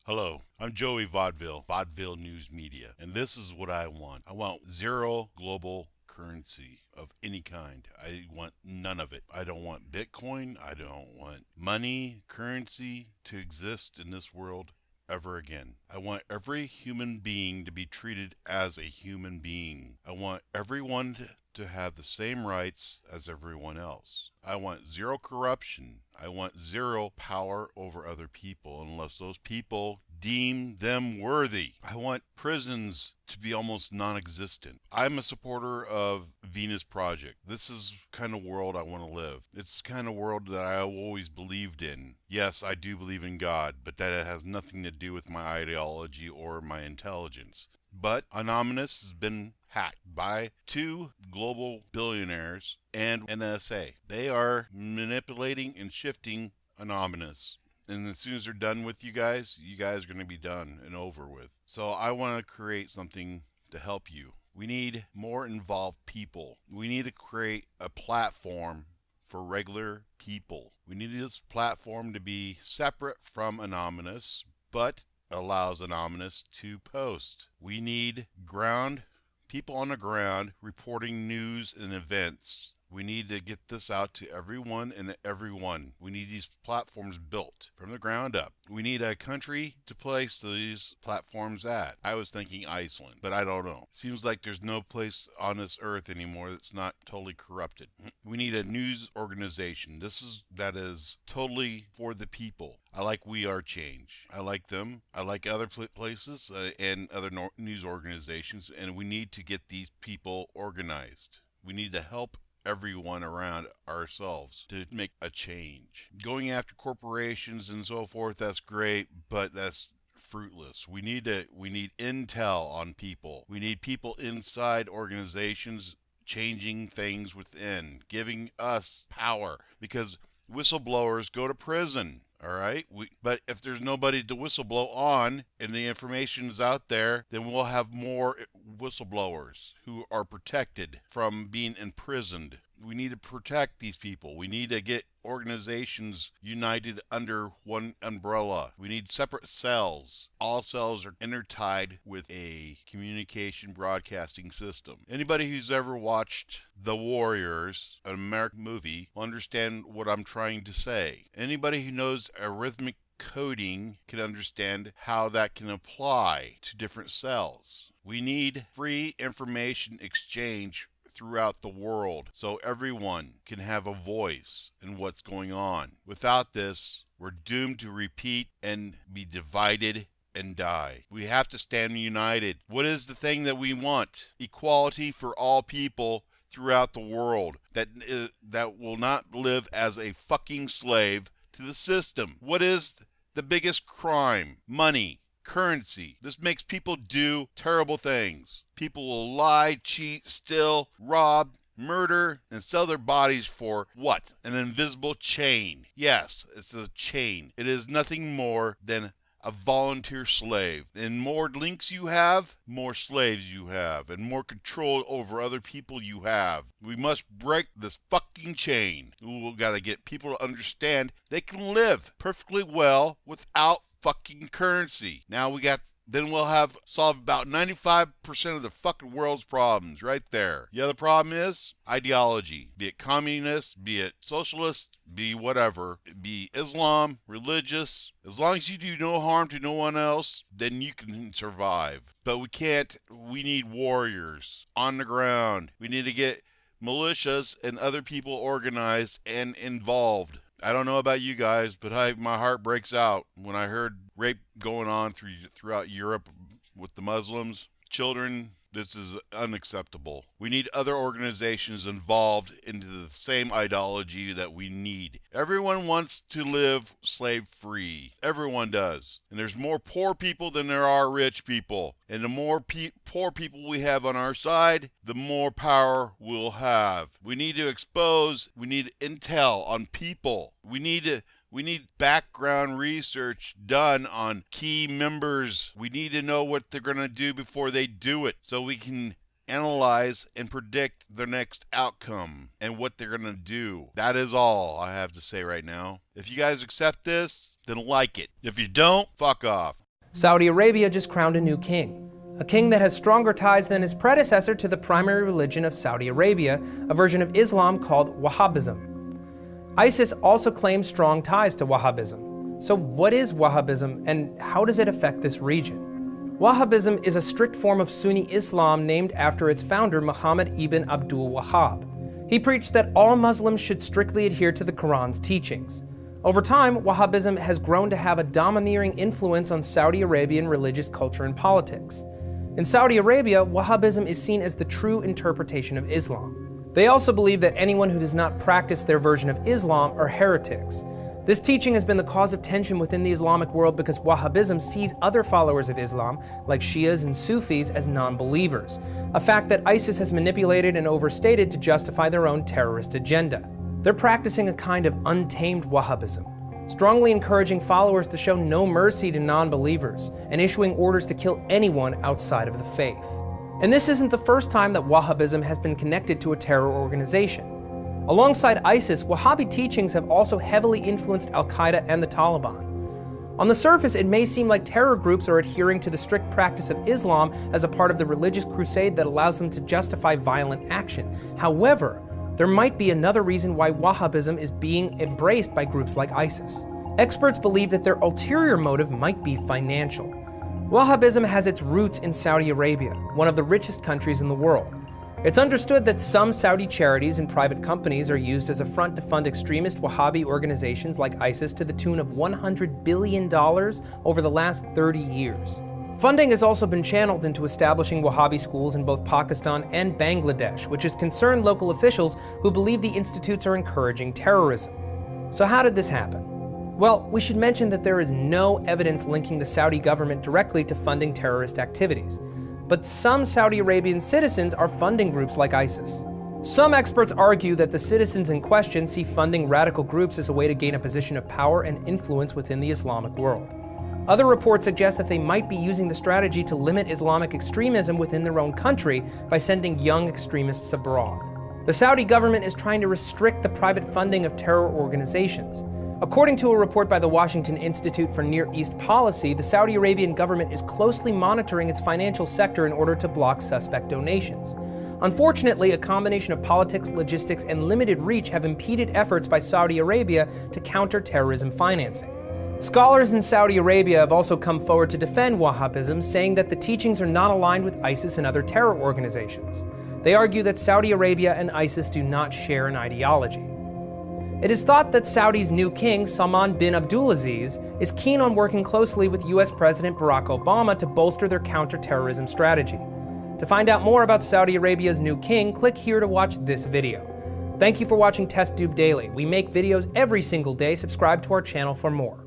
Hello, I'm Joey Vaudeville News Media, and this is what I want. I want zero global currency of any kind. I want none of it. I don't want Bitcoin. I don't want money, currency to exist in this world ever again. I want every human being to be treated as a human being. I want everyone to have the same rights as everyone else. I want zero corruption. I want zero power over other people unless those people deem them worthy. I want prisons to be almost non-existent. I'm a supporter of Venus Project. This is the kind of world I want to live. It's the kind of world that I always believed in. Yes, I do believe in God, but that has nothing to do with my ideology or my intelligence. But Anonymous has been hacked by two global billionaires and NSA. They are manipulating and shifting Anonymous. And as soon as they're done with you guys are going to be done and over with. So I want to create something to help you. We need more involved people. We need to create a platform for regular people. We need this platform to be separate from Anonymous, but allows Anonymous to post. We need people on the ground reporting news and events. We need to get this out to everyone and everyone. We need these platforms built from the ground up. We need a country to place these platforms at. I was thinking Iceland, but I don't know. Seems like there's no place on this earth anymore that's not totally corrupted. We need a news organization. That is totally for the people. I like We Are Change. I like them. I like other places and other news organizations, and we need to get these people organized. We need to help everyone around ourselves to make a change. Going after corporations and so forth, that's great, but that's fruitless. We need intel on people. We need people inside organizations changing things within, giving us power, because whistleblowers go to prison. All right. But if there's nobody to whistleblow on and the information is out there, then we'll have more whistleblowers who are protected from being imprisoned. We need to protect these people. We need to get organizations united under one umbrella. We need separate cells. All cells are intertied with a communication broadcasting system. Anybody who's ever watched The Warriors, an American movie, will understand what I'm trying to say. Anybody who knows arithmetic coding can understand how that can apply to different cells. We need free information exchange throughout the world so everyone can have a voice in what's going on. Without this, we're doomed to repeat and be divided and die. We have to stand united. What is the thing that we want? Equality for all people throughout the world that will not live as a fucking slave to the system. What is the biggest crime? Money. Currency. This makes people do terrible things. People will lie, cheat, steal, rob, murder, and sell their bodies for what? An invisible chain. Yes, it's a chain. It is nothing more than a volunteer slave. And more links you have, more slaves you have, and more control over other people you have. We must break this fucking chain. We've got to get people to understand they can live perfectly well without fucking currency. Then we'll have solved about 95% of the fucking world's problems right there. The other problem is ideology. Be it communist, be it socialist, be whatever, be Islam, religious. As long as you do no harm to no one else, then you can survive. But we need warriors on the ground. We need to get militias and other people organized and involved. I don't know about you guys, but my heart breaks out when I heard rape going on throughout Europe with the Muslims, children. This is unacceptable. We need other organizations involved into the same ideology that we need. Everyone wants to live slave-free. Everyone does. And there's more poor people than there are rich people. And the more poor people we have on our side, the more power we'll have. We need intel on people. We need background research done on key members. We need to know what they're going to do before they do it so we can analyze and predict their next outcome and what they're going to do. That is all I have to say right now. If you guys accept this, then like it. If you don't, fuck off. Saudi Arabia just crowned a new king, a king that has stronger ties than his predecessor to the primary religion of Saudi Arabia, a version of Islam called Wahhabism. ISIS also claims strong ties to Wahhabism. So what is Wahhabism and how does it affect this region? Wahhabism is a strict form of Sunni Islam named after its founder Muhammad ibn Abdul Wahhab. He preached that all Muslims should strictly adhere to the Quran's teachings. Over time, Wahhabism has grown to have a domineering influence on Saudi Arabian religious culture and politics. In Saudi Arabia, Wahhabism is seen as the true interpretation of Islam. They also believe that anyone who does not practice their version of Islam are heretics. This teaching has been the cause of tension within the Islamic world because Wahhabism sees other followers of Islam, like Shias and Sufis, as non-believers, a fact that ISIS has manipulated and overstated to justify their own terrorist agenda. They're practicing a kind of untamed Wahhabism, strongly encouraging followers to show no mercy to non-believers and issuing orders to kill anyone outside of the faith. And this isn't the first time that Wahhabism has been connected to a terror organization. Alongside ISIS, Wahhabi teachings have also heavily influenced Al-Qaeda and the Taliban. On the surface, it may seem like terror groups are adhering to the strict practice of Islam as a part of the religious crusade that allows them to justify violent action. However, there might be another reason why Wahhabism is being embraced by groups like ISIS. Experts believe that their ulterior motive might be financial. Wahhabism has its roots in Saudi Arabia, one of the richest countries in the world. It's understood that some Saudi charities and private companies are used as a front to fund extremist Wahhabi organizations like ISIS to the tune of $100 billion over the last 30 years. Funding has also been channeled into establishing Wahhabi schools in both Pakistan and Bangladesh, which has concerned local officials who believe the institutes are encouraging terrorism. So how did this happen? Well, we should mention that there is no evidence linking the Saudi government directly to funding terrorist activities. But some Saudi Arabian citizens are funding groups like ISIS. Some experts argue that the citizens in question see funding radical groups as a way to gain a position of power and influence within the Islamic world. Other reports suggest that they might be using the strategy to limit Islamic extremism within their own country by sending young extremists abroad. The Saudi government is trying to restrict the private funding of terror organizations. According to a report by the Washington Institute for Near East Policy, the Saudi Arabian government is closely monitoring its financial sector in order to block suspect donations. Unfortunately, a combination of politics, logistics, and limited reach have impeded efforts by Saudi Arabia to counter terrorism financing. Scholars in Saudi Arabia have also come forward to defend Wahhabism, saying that the teachings are not aligned with ISIS and other terror organizations. They argue that Saudi Arabia and ISIS do not share an ideology. It is thought that Saudi's new king, Salman bin Abdulaziz, is keen on working closely with US President Barack Obama to bolster their counter-terrorism strategy. To find out more about Saudi Arabia's new king, click here to watch this video. Thank you for watching TestTube Daily. We make videos every single day. Subscribe to our channel for more.